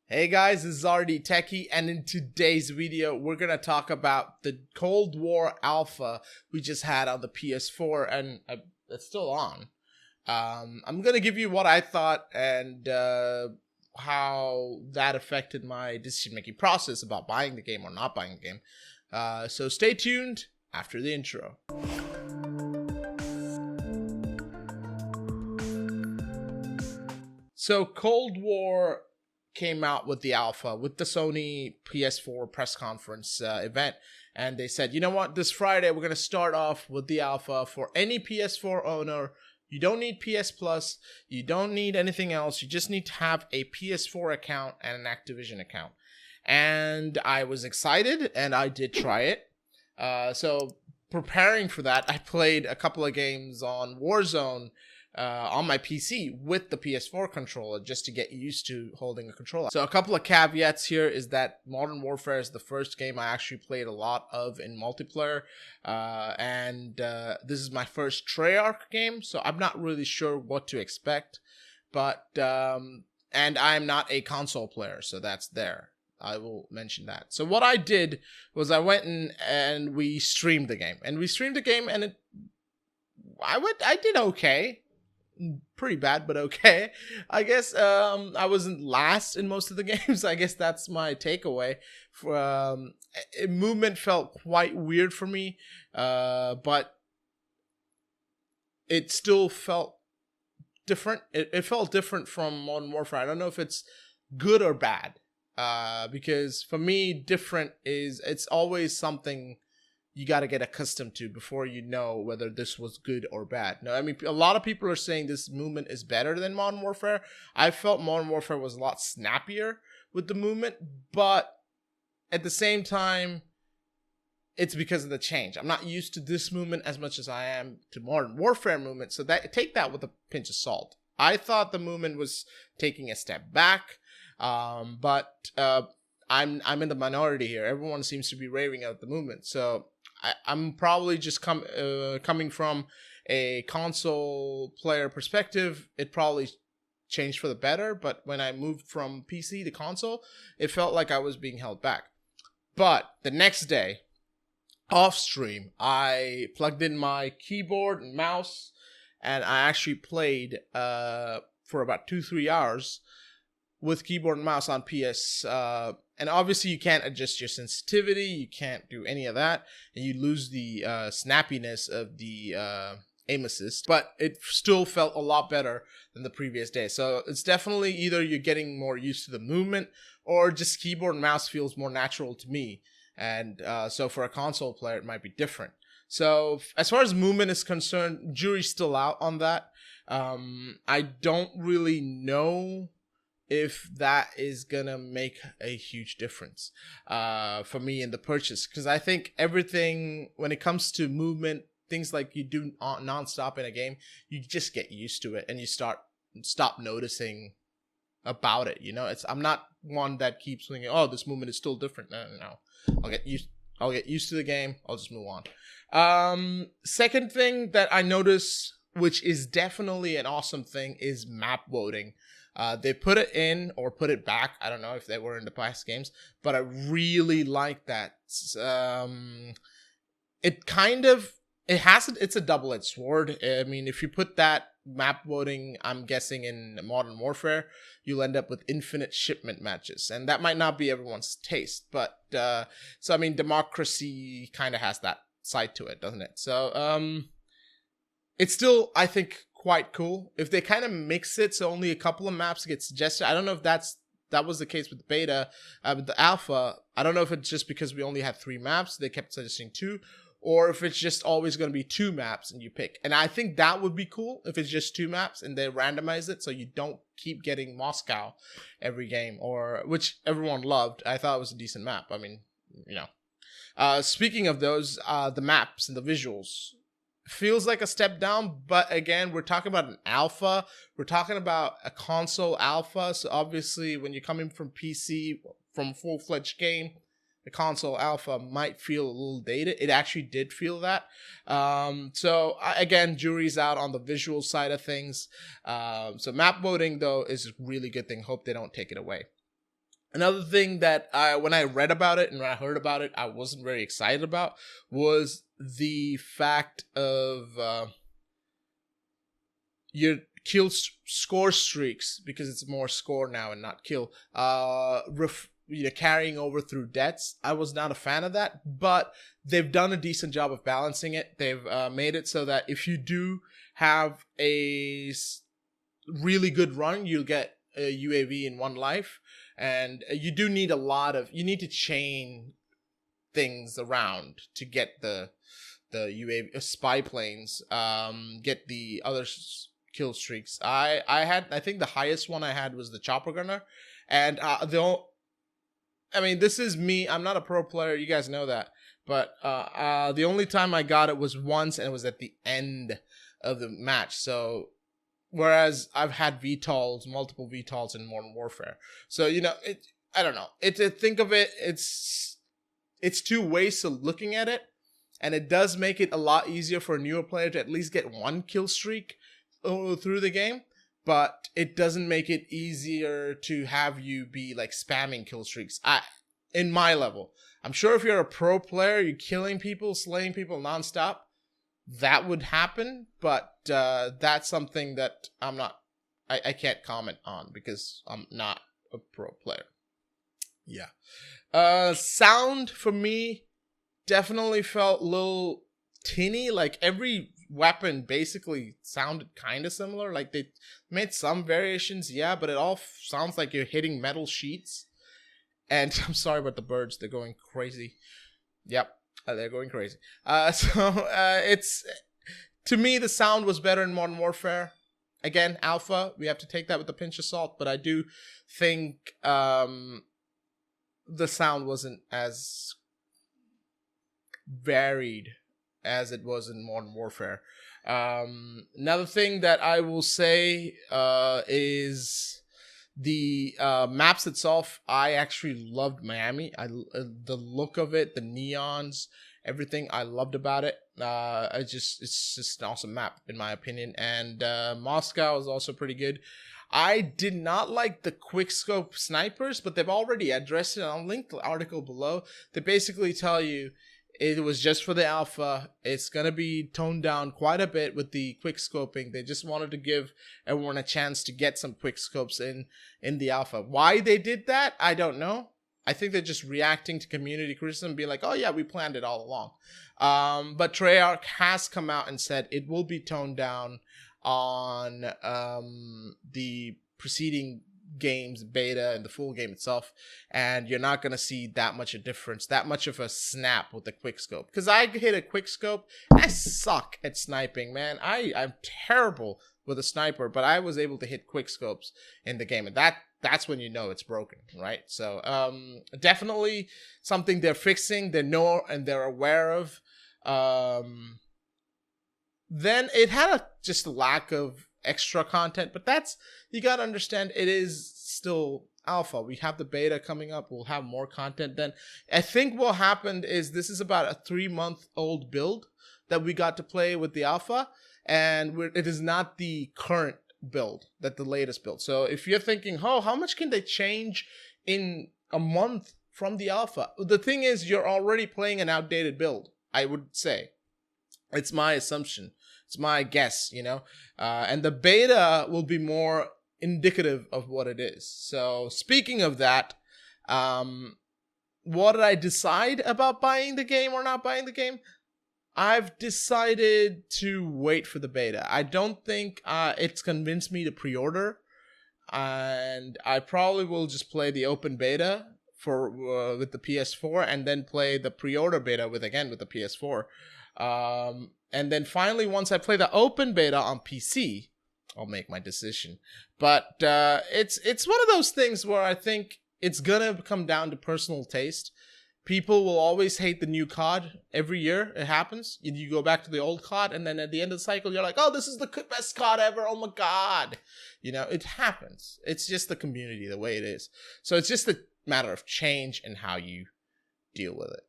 Hey guys, this is RD Techie, and in today's video, we're gonna talk about the Cold War Alpha we just had on the PS4, and it's still on. I'm gonna give you what I thought and how that affected my decision-making process about buying the game or not buying the game. So stay tuned after the intro. So Cold War came out with the alpha with the Sony PS4 press conference event, and they said, you know what, this Friday we're going to start off with the alpha for any PS4 owner. You don't need PS Plus, you don't need anything else, you just need to have a PS4 account and an Activision account. And I was excited, and I did try it. So preparing for that, I played a couple of games on Warzone on my PC with the PS4 controller just to get used to holding a controller. So a couple of caveats here is that Modern Warfare is the first game I actually played a lot of in multiplayer, and this is my first Treyarch game, so I'm not really sure what to expect, but and I'm not a console player, so that's there. I will mention that. So what I did was I went in and we streamed the game, and I did okay. Pretty bad, but okay. I guess I wasn't last in most of the games. I guess that's my takeaway. Movement felt quite weird for me, but it still felt different. It felt different from Modern Warfare. I don't know if it's good or bad, because for me, different it's always something you got to get accustomed to before you know whether this was good or bad. No, I mean, a lot of people are saying this movement is better than Modern Warfare. I felt Modern Warfare was a lot snappier with the movement, but at the same time, it's because of the change. I'm not used to this movement as much as I am to Modern Warfare movement, so take that with a pinch of salt. I thought the movement was taking a step back, but I'm in the minority here. Everyone seems to be raving at the movement, so I'm probably just coming from a console player perspective. It probably changed for the better, but when I moved from PC to console, it felt like I was being held back. But the next day, off stream, I plugged in my keyboard and mouse, and I actually played for about 2-3 hours with keyboard and mouse on PS. And obviously you can't adjust your sensitivity, you can't do any of that, and you lose the snappiness of the aim assist, but it still felt a lot better than the previous day. So it's definitely either you're getting more used to the movement, or just keyboard and mouse feels more natural to me. And so for a console player, it might be different. So as far as movement is concerned, jury's still out on that. I don't really know if that is gonna make a huge difference for me in the purchase, because I think everything when it comes to movement, things like you do non-stop in a game, you just get used to it and you stop noticing about it. You know, I'm not one that keeps thinking, oh, this movement is still different. No. I'll get used to the game. I'll just move on. Second thing that I noticed, which is definitely an awesome thing, is map voting. They put it in or put it back. I don't know if they were in the past games, but I really like that. It's a double-edged sword. I mean, if you put that map voting, I'm guessing in Modern Warfare, you'll end up with infinite shipment matches, and that might not be everyone's taste. But so I mean, democracy kind of has that side to it, doesn't it? So it's still, I think, quite cool if they kind of mix it so only a couple of maps get suggested. I don't know if that was the case with the beta, with the alpha. I don't know if it's just because we only had 3 maps, they kept suggesting 2, or if it's just always going to be 2 maps and you pick. And I think that would be cool if it's just 2 maps and they randomize it so you don't keep getting Moscow every game, or which everyone loved. I thought it was a decent map. I mean, you know. Speaking of those, the maps and the visuals feels like a step down, but again, we're talking about an alpha. We're talking about a console alpha, so obviously when you're coming from PC, from full-fledged game, the console alpha might feel a little dated. It actually did feel that. So again, jury's out on the visual side of things. So map voting, though, is a really good thing. Hope they don't take it away. Another thing that when I read about it and when I heard about it, I wasn't very excited about was the fact of your score streaks, because it's more score now and not kill, carrying over through deaths. I was not a fan of that, but they've done a decent job of balancing it. They've made it so that if you do have a really good run, you'll get a UAV in one life, and you do need you need to chain things around to get the UAV spy planes, get the other kill streaks. I think the highest one I had was the chopper gunner, and this is me. I'm not a pro player. You guys know that. But the only time I got it was once, and it was at the end of the match. So, whereas I've had multiple VTOLs in Modern Warfare. So, I don't know. Think of it, it's two ways of looking at it. And it does make it a lot easier for a newer player to at least get one kill streak through the game. But it doesn't make it easier to have you be like spamming kill streaks in my level. I'm sure if you're a pro player, you're killing people, slaying people nonstop, that would happen. But that's something that I can't comment on because I'm not a pro player. Yeah. Sound for me definitely felt a little tinny. Like every weapon basically sounded kind of similar. Like they made some variations, yeah, but it all sounds like you're hitting metal sheets. And I'm sorry about the birds, they're going crazy. Yep, they're going crazy. It's, to me, the sound was better in Modern Warfare. Again, Alpha, we have to take that with a pinch of salt, but I do think the sound wasn't as varied as it was in Modern Warfare. Another thing that I will say is the maps itself. I actually loved Miami. The look of it, the neons, everything I loved about it. It's just an awesome map in my opinion. And Moscow is also pretty good. I did not like the quickscope snipers, but they've already addressed it. I'll link the article below. They basically tell you it was just for the alpha. It's going to be toned down quite a bit with the quick scoping. They just wanted to give everyone a chance to get some quick scopes in the alpha. Why they did that, I don't know. I think they're just reacting to community criticism, being like, oh yeah, we planned it all along. But Treyarch has come out and said it will be toned down on the preceding games, beta, and the full game itself, and you're not going to see that much a difference, that much of a snap with the quick scope. Because I hit a quick scope, I suck at sniping, man. I'm terrible with a sniper, but I was able to hit quick scopes in the game, and that's when you know it's broken, right? So definitely something they're fixing, they know and they're aware of. Then it had just a lack of extra content, but you gotta understand, it is still alpha. We have the beta coming up, we'll have more content then. I think what happened is this is about a 3-month-old build that we got to play with the alpha, and it is not the current build, that the latest build. So if you're thinking, oh, how much can they change in a month from the alpha? The thing is, you're already playing an outdated build, I would say. It's my assumption. It's my guess, and the beta will be more indicative of what it is. So speaking of that, what did I decide about buying the game or not buying the game? I've decided to wait for the beta. I don't think it's convinced me to pre-order, and I probably will just play the open beta with the PS4, and then play the pre-order beta with the PS4. And then finally, once I play the open beta on PC, I'll make my decision. But it's one of those things where I think it's gonna come down to personal taste. People will always hate the new COD. Every year it happens. You go back to the old COD, and then at the end of the cycle, you're like, oh, this is the best COD ever. Oh my God. It happens. It's just the community, the way it is. So it's just a matter of change and how you deal with it.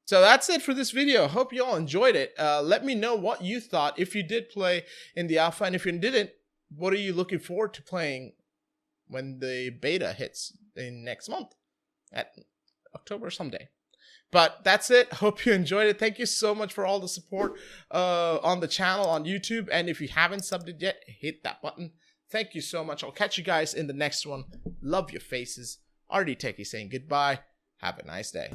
So that's it for this video. Hope you all enjoyed it. Let me know what you thought if you did play in the alpha, and if you didn't, what are you looking forward to playing when the beta hits in next month? at October someday. But that's it. Hope you enjoyed it. Thank you so much for all the support on the channel on YouTube. And if you haven't subbed it yet, hit that button. Thank you so much. I'll catch you guys in the next one. Love your faces. RD Techie saying goodbye. Have a nice day.